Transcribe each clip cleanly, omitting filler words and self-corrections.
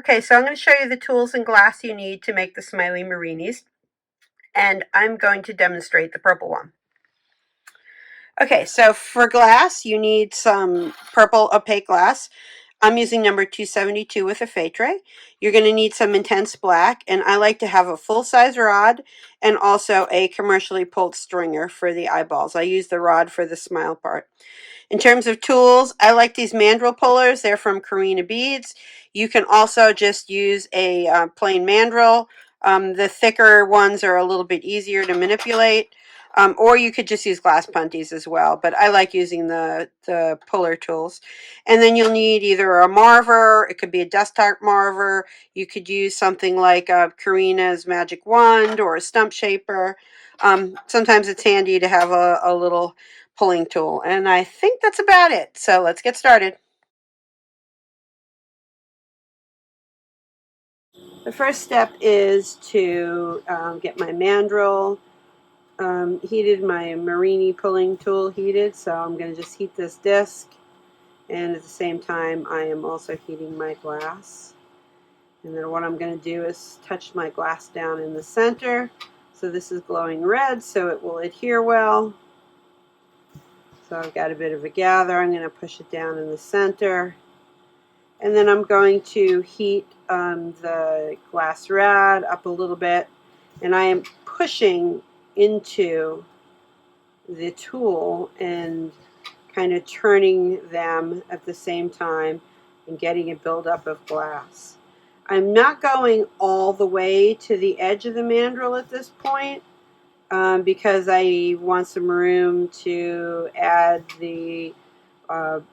Okay, so I'm going to show you the tools and glass you need to make the Smiley Murrinis, and I'm going to demonstrate the purple one. Okay, so for glass, you need some purple opaque glass. I'm using number 272 with a fay tray. You're going to need some intense black, and I like to have a full-size rod and also a commercially pulled stringer for the eyeballs. I use the rod for the smile part. In terms of tools, I like these mandrel pullers. They're from Corina Beads. You can also just use a plain mandrel. The thicker ones are a little bit easier to manipulate. Or you could just use glass punties as well, but I like using the puller tools. And then you'll need either a Marver, it could be a desktop Marver, you could use something like Corina's Magic Wand or a stump shaper. Sometimes it's handy to have a little pulling tool, and I think that's about it. So let's get started. The first step is to get my mandrel heated, my Murrini pulling tool heated. So I'm going to just heat this disc, and at the same time I am also heating my glass. And then what I'm going to do is touch my glass down in the center. So this is glowing red, so it will adhere well. So I've got a bit of a gather. I'm going to push it down in the center. And then I'm going to heat the glass rad up a little bit. And I am pushing into the tool and kind of turning them at the same time and getting a buildup of glass. I'm not going all the way to the edge of the mandrel at this point because I want some room to add the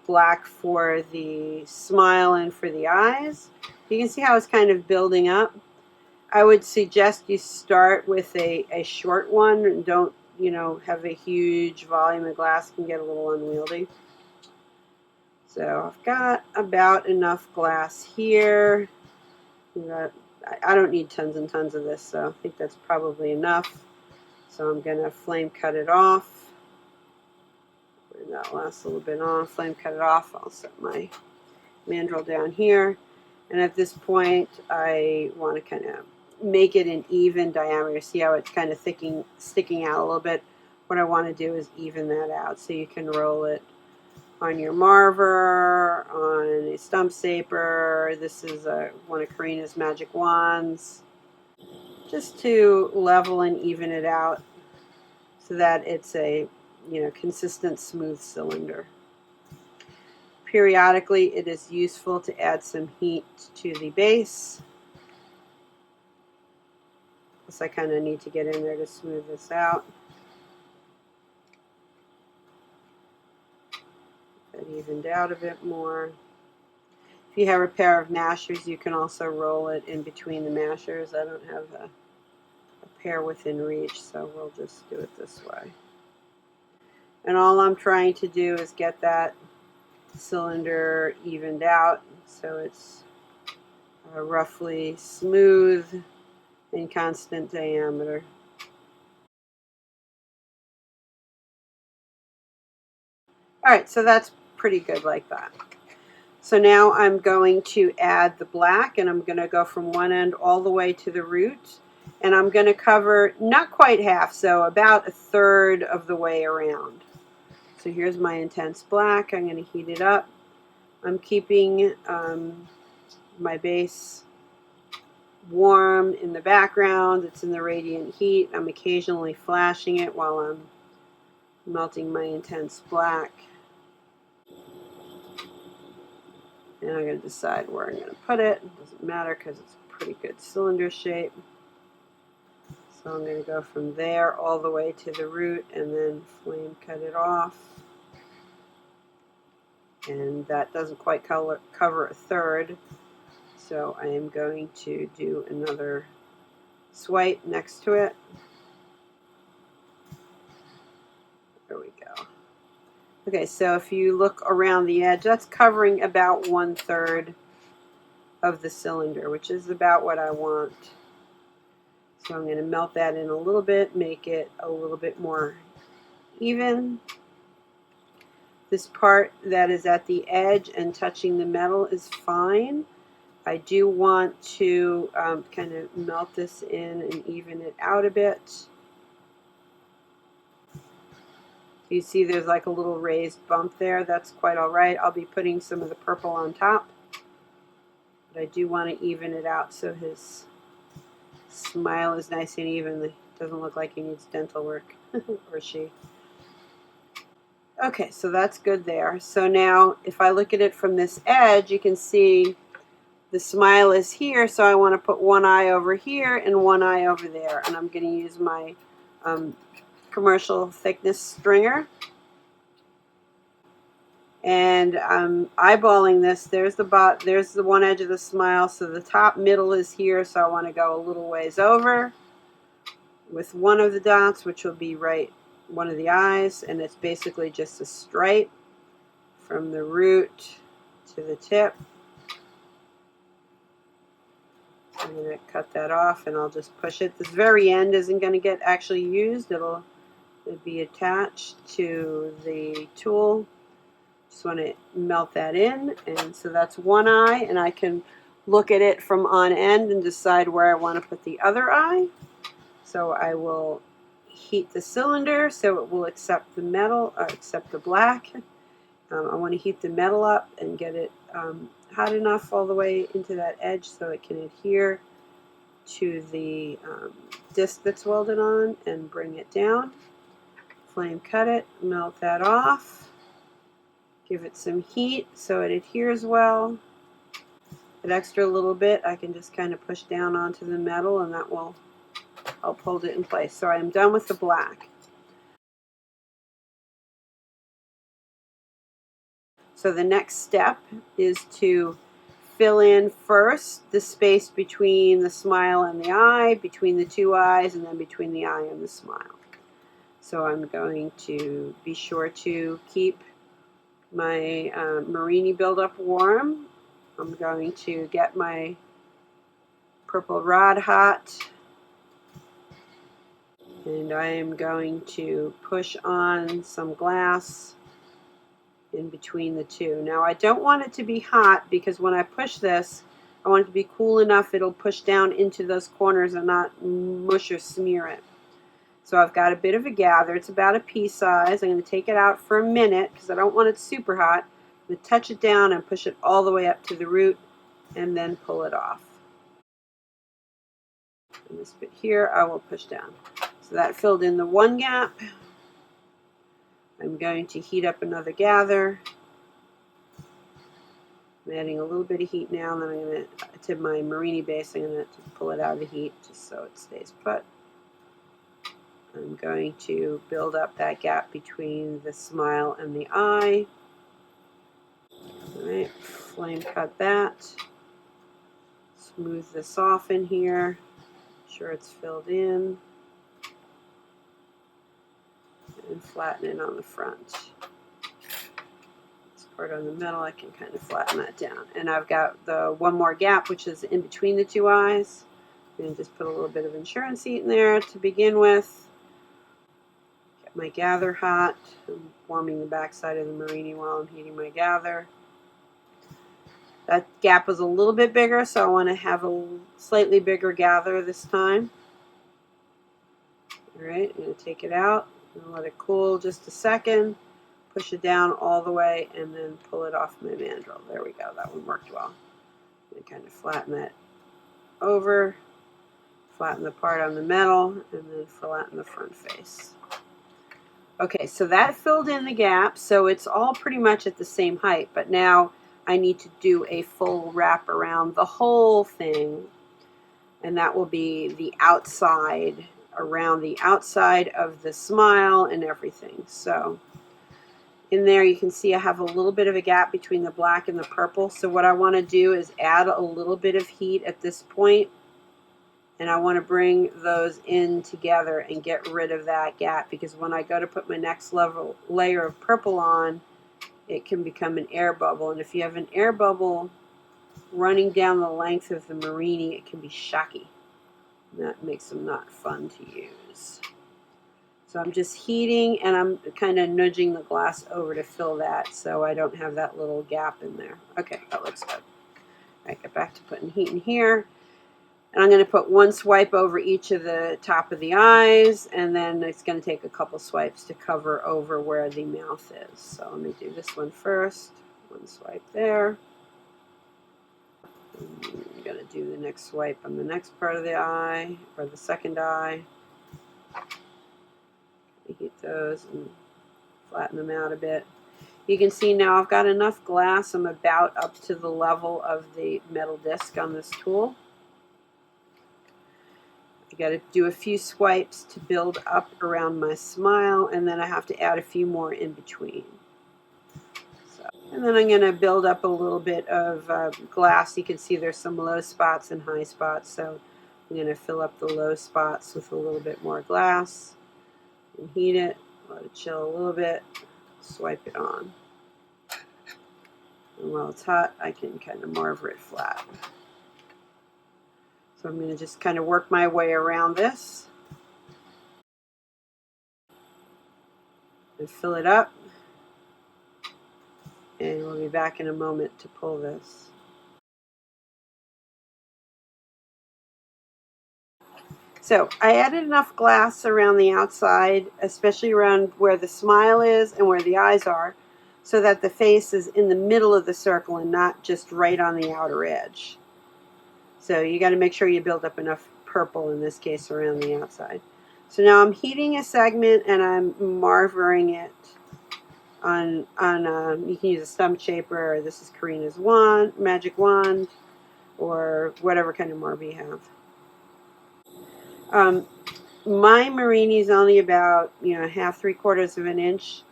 black for the smile and for the eyes. You can see how it's kind of building up. I would suggest you start with a short one and don't, have a huge volume of glass. It can get a little unwieldy. So I've got about enough glass here. I don't need tons and tons of this, so I think that's probably enough. So I'm going to flame cut it off. Bring that last little bit on, flame cut it off. I'll set my mandrel down here. And at this point, I want to kind of make it an even diameter. See how it's kind of sticking out a little bit? What I want to do is even that out so you can roll it on your Marver, on a stump saper. This is one of Corina's Magic Wands. Just to level and even it out so that it's a consistent, smooth cylinder. Periodically, it is useful to add some heat to the base. So I kind of need to get in there to smooth this out. That evened out a bit more. If you have a pair of mashers, you can also roll it in between the mashers. I don't have a pair within reach, so we'll just do it this way. And all I'm trying to do is get that cylinder evened out so it's roughly smooth and constant diameter. Alright, so that's pretty good like that. So now I'm going to add the black, and I'm going to go from one end all the way to the root, and I'm going to cover not quite half, so about a third of the way around. So here's my intense black. I'm going to heat it up. I'm keeping my base warm in the background. It's in the radiant heat. I'm occasionally flashing it while I'm melting my intense black. And I'm going to decide where I'm going to put it. It doesn't matter because it's a pretty good cylinder shape. So I'm going to go from there all the way to the root and then flame cut it off. And that doesn't quite cover a third. So I am going to do another swipe next to it. There we go. Okay, so if you look around the edge, that's covering about 1/3 of the cylinder, which is about what I want. So I'm going to melt that in a little bit, make it a little bit more even. This part that is at the edge and touching the metal is fine, I do want to kind of melt this in and even it out a bit. You see there's like a little raised bump there. That's quite all right. I'll be putting some of the purple on top. But I do want to even it out so his smile is nice and even. It doesn't look like he needs dental work, or she. Okay, so that's good there. So now if I look at it from this edge, you can see the smile is here, so I want to put one eye over here and one eye over there. And I'm going to use my commercial thickness stringer. And I'm eyeballing this. There's the one edge of the smile, so the top middle is here, so I want to go a little ways over with one of the dots, which will be right one of the eyes, and it's basically just a stripe from the root to the tip. I'm going to cut that off and I'll just push it. This very end isn't going to get actually used. It'll be attached to the tool. Just want to melt that in, and so that's one eye, and I can look at it from on end and decide where I want to put the other eye. So I will heat the cylinder so it will accept the metal, accept the black. I want to heat the metal up and get it hot enough all the way into that edge so it can adhere to the disc that's welded on, and bring it down. Flame cut it, melt that off. Give it some heat so it adheres well. An extra little bit, I can just kind of push down onto the metal, and that will help hold it in place. So I'm done with the black. So the next step is to fill in first the space between the smile and the eye, between the two eyes, and then between the eye and the smile. So I'm going to be sure to keep my Murrini buildup warm. I'm going to get my purple rod hot, and I am going to push on some glass in between the two. Now I don't want it to be hot, because when I push this, I want it to be cool enough it'll push down into those corners and not mush or smear it. So I've got a bit of a gather. It's about a pea size. I'm going to take it out for a minute because I don't want it super hot. I'm going to touch it down and push it all the way up to the root, and then pull it off. And this bit here I will push down. So that filled in the one gap. I'm going to heat up another gather. I'm adding a little bit of heat now, and then I'm going to my Murrini base. I'm going to pull it out of the heat just so it stays put. I'm going to build up that gap between the smile and the eye. All right, flame cut that. Smooth this off in here. Make sure it's filled in. And flatten it on the front. This part on the middle, I can kind of flatten that down. And I've got the one more gap, which is in between the two eyes. I'm going to just put a little bit of insurance heat in there to begin with. Get my gather hot. I'm warming the back side of the Murrini while I'm heating my gather. That gap was a little bit bigger, so I want to have a slightly bigger gather this time. All right, I'm going to take it out and let it cool just a second. Push it down all the way, and then pull it off my mandrel. There we go. That one worked well. And kind of flatten that over, flatten the part on the metal, and then flatten the front face. Okay, so that filled in the gap, so it's all pretty much at the same height, but now I need to do a full wrap around the whole thing, and that will be the outside, around the outside of the smile and everything. So in there you can see I have a little bit of a gap between the black and the purple. So what I want to do is add a little bit of heat at this point, and I want to bring those in together and get rid of that gap, because when I go to put my next layer of purple on, it can become an air bubble. And if you have an air bubble running down the length of the Murrini, it can be shocky. And that makes them not fun to use. So I'm just heating, and I'm kind of nudging the glass over to fill that so I don't have that little gap in there. Okay, that looks good. I get back to putting heat in here. And I'm going to put one swipe over each of the top of the eyes, and then it's going to take a couple swipes to cover over where the mouth is. So let me do this one first. One swipe there. And I'm going to do the next swipe on the next part of the eye, or the second eye. Heat those and flatten them out a bit. You can see now I've got enough glass. I'm about up to the level of the metal disc on this tool. I got to do a few swipes to build up around my smile, and then I have to add a few more in between. So, and then I'm going to build up a little bit of glass. You can see there's some low spots and high spots, so I'm going to fill up the low spots with a little bit more glass and heat it, let it chill a little bit, swipe it on. And while it's hot, I can kind of Marver it flat. So I'm going to just kind of work my way around this and fill it up. And we'll be back in a moment to pull this. So I added enough glass around the outside, especially around where the smile is and where the eyes are, so that the face is in the middle of the circle and not just right on the outer edge. So you got to make sure you build up enough purple, in this case, around the outside. So now I'm heating a segment and I'm marvering it on you can use a stump shaper, or this is Corina's wand, magic wand, or whatever kind of Marver you have. My Murrini is only about, half, 3/4 of an inch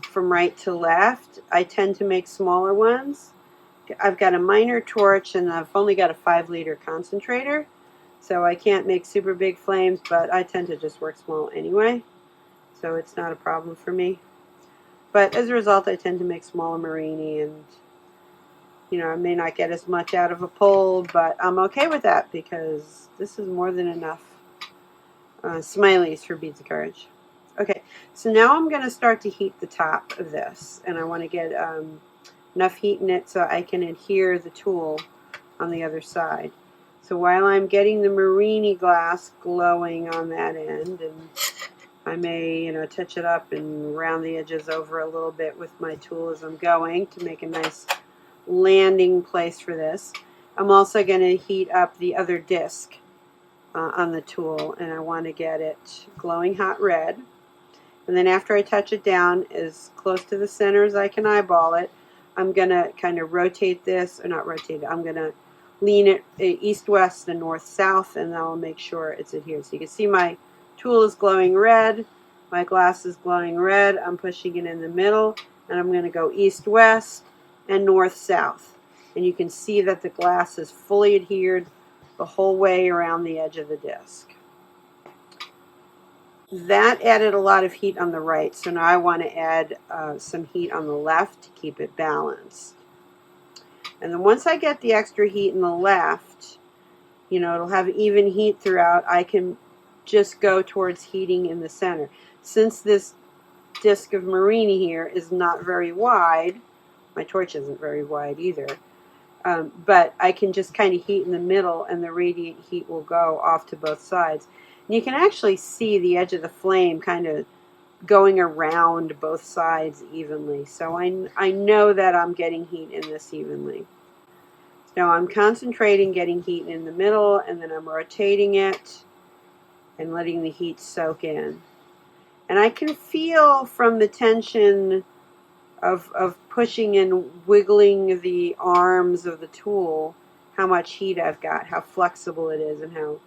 from right to left. I tend to make smaller ones. I've got a minor torch and I've only got a 5-liter concentrator, so I can't make super big flames, but I tend to just work small anyway, so it's not a problem for me. But as a result, I tend to make smaller Murrini, and I may not get as much out of a pull, but I'm okay with that because this is more than enough. Smileys for beads of courage. Okay, so now I'm going to start to heat the top of this, and I want to get enough heat in it so I can adhere the tool on the other side. So while I'm getting the Murrini glass glowing on that end, and I may touch it up and round the edges over a little bit with my tool as I'm going to make a nice landing place for this. I'm also going to heat up the other disc on the tool, and I want to get it glowing hot red. And then after I touch it down as close to the center as I can eyeball it, I'm going to kind of rotate this, or not rotate it, I'm going to lean it east-west and north-south, and that will make sure it's adhered. So you can see my tool is glowing red, my glass is glowing red, I'm pushing it in the middle, and I'm going to go east-west and north-south. And you can see that the glass is fully adhered the whole way around the edge of the disc. That added a lot of heat on the right, so now I want to add some heat on the left to keep it balanced. And then once I get the extra heat in the left, it'll have even heat throughout, I can just go towards heating in the center. Since this disc of Murrini here is not very wide, my torch isn't very wide either, but I can just kind of heat in the middle, and the radiant heat will go off to both sides. And you can actually see the edge of the flame kind of going around both sides evenly. So I know that I'm getting heat in this evenly. So I'm concentrating getting heat in the middle, and then I'm rotating it and letting the heat soak in. And I can feel from the tension of pushing and wiggling the arms of the tool how much heat I've got, how flexible it is, and how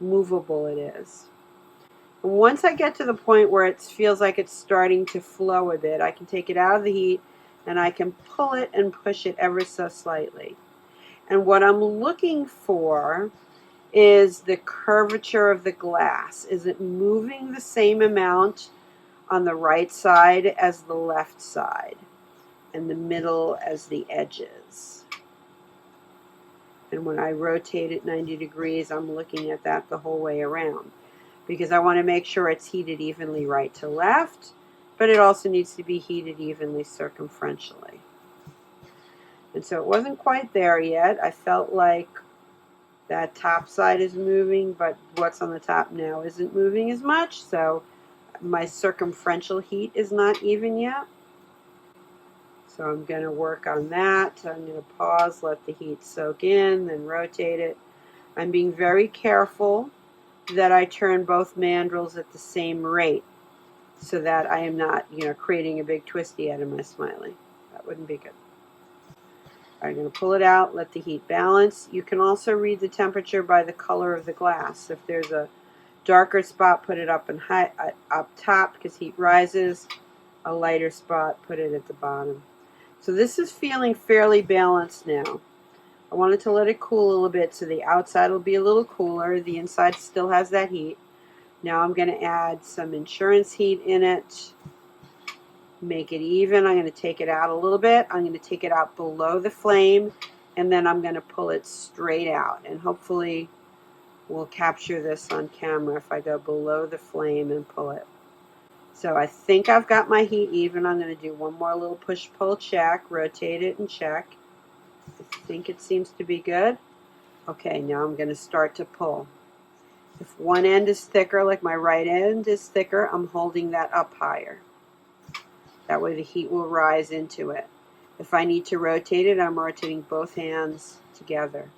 movable it is. And once I get to the point where it feels like it's starting to flow a bit, I can take it out of the heat and I can pull it and push it ever so slightly. And what I'm looking for is the curvature of the glass. Is it moving the same amount on the right side as the left side, and the middle as the edges? And when I rotate it 90 degrees, I'm looking at that the whole way around, because I want to make sure it's heated evenly right to left, but it also needs to be heated evenly circumferentially. And so it wasn't quite there yet. I felt like that top side is moving, but what's on the top now isn't moving as much, so my circumferential heat is not even yet. So I'm going to work on that. I'm going to pause, let the heat soak in, then rotate it. I'm being very careful that I turn both mandrels at the same rate so that I am not, creating a big twisty out of my Smiley. That wouldn't be good. I'm going to pull it out, let the heat balance. You can also read the temperature by the color of the glass. If there's a darker spot, put it up and high, up top because heat rises. A lighter spot, put it at the bottom. So this is feeling fairly balanced now. I wanted to let it cool a little bit so the outside will be a little cooler. The inside still has that heat. Now I'm going to add some insurance heat in it. Make it even. I'm going to take it out a little bit. I'm going to take it out below the flame, and then I'm going to pull it straight out. And hopefully we'll capture this on camera if I go below the flame and pull it. So I think I've got my heat even. I'm going to do one more little push-pull check, rotate it and check. I think it seems to be good. Okay, now I'm going to start to pull. If one end is thicker, like my right end is thicker, I'm holding that up higher. That way the heat will rise into it. If I need to rotate it, I'm rotating both hands together.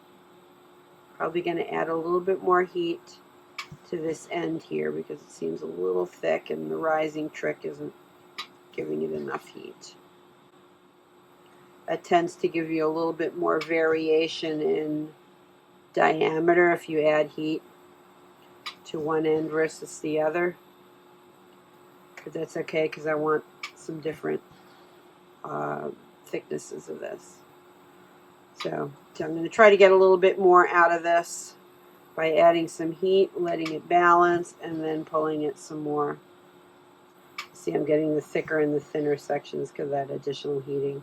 Probably going to add a little bit more heat to this end here because it seems a little thick and the rising trick isn't giving it enough heat. That tends to give you a little bit more variation in diameter if you add heat to one end versus the other. But that's okay because I want some different thicknesses of this. So I'm going to try to get a little bit more out of this by adding some heat, letting it balance, and then pulling it some more. See, I'm getting the thicker and the thinner sections because of that additional heating.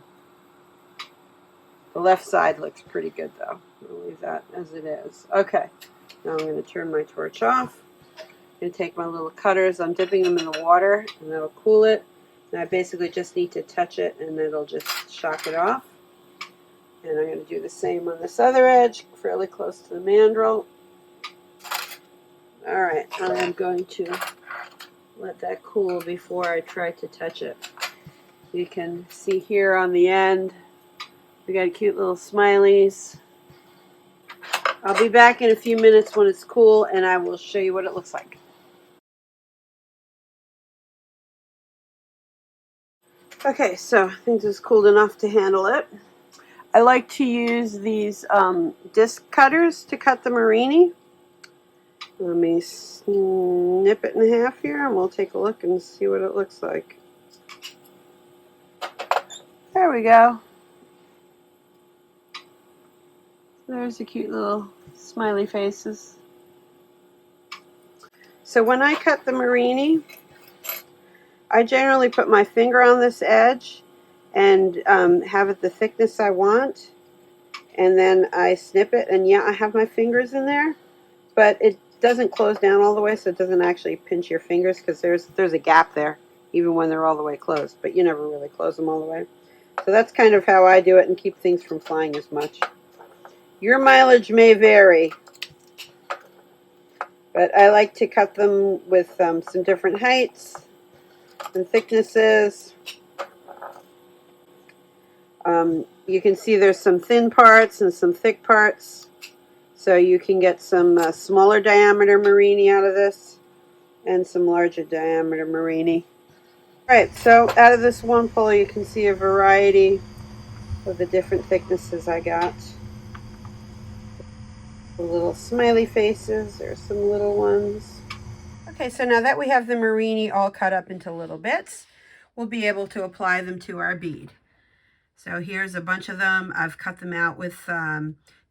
The left side looks pretty good though. I'll leave that as it is. Okay, now I'm going to turn my torch off. I'm going to take my little cutters. I'm dipping them in the water and that'll cool it. And I basically just need to touch it and it'll just shock it off. And I'm going to do the same on this other edge, fairly close to the mandrel. Alright, I'm going to let that cool before I try to touch it. You can see here on the end, we got cute little smileys. I'll be back in a few minutes when it's cool and I will show you what it looks like. Okay, so I think this is cooled enough to handle it. I like to use these disc cutters to cut the Murrini. Let me snip it in half here and we'll take a look and see what it looks like. There we go. There's the cute little smiley faces. So when I cut the Murrini, I generally put my finger on this edge and have it the thickness I want. And then I snip it, and yeah, I have my fingers in there, but it doesn't close down all the way, so it doesn't actually pinch your fingers because there's a gap there, even when they're all the way closed, but you never really close them all the way. So that's kind of how I do it and keep things from flying as much. Your mileage may vary, but I like to cut them with some different heights and thicknesses. You can see there's some thin parts and some thick parts. So you can get some smaller diameter Murrini out of this and some larger diameter Murrini. Alright, so out of this one pull you can see a variety of the different thicknesses I got. The little smiley faces, there's some little ones. Okay, so now that we have the Murrini all cut up into little bits, we'll be able to apply them to our bead. So here's a bunch of them. I've cut them out with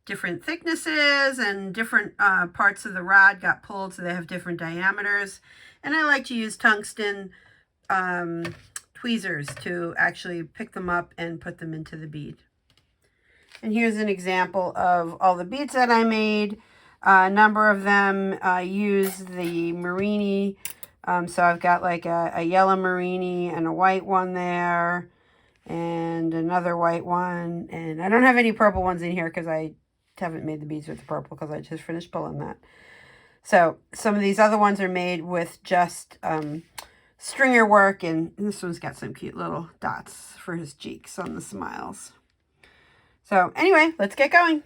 different thicknesses and different parts of the rod got pulled so they have different diameters. And I like to use tungsten tweezers to actually pick them up and put them into the bead. And here's an example of all the beads that I made. A number of them use the Murrini. So I've got like a yellow Murrini and a white one there. and another white one. And I don't have any purple ones in here because I haven't made the beads with the purple because I just finished pulling that. So some of these other ones are made with just stringer work, and this one's got some cute little dots for his cheeks on the smiles. So anyway, let's get going.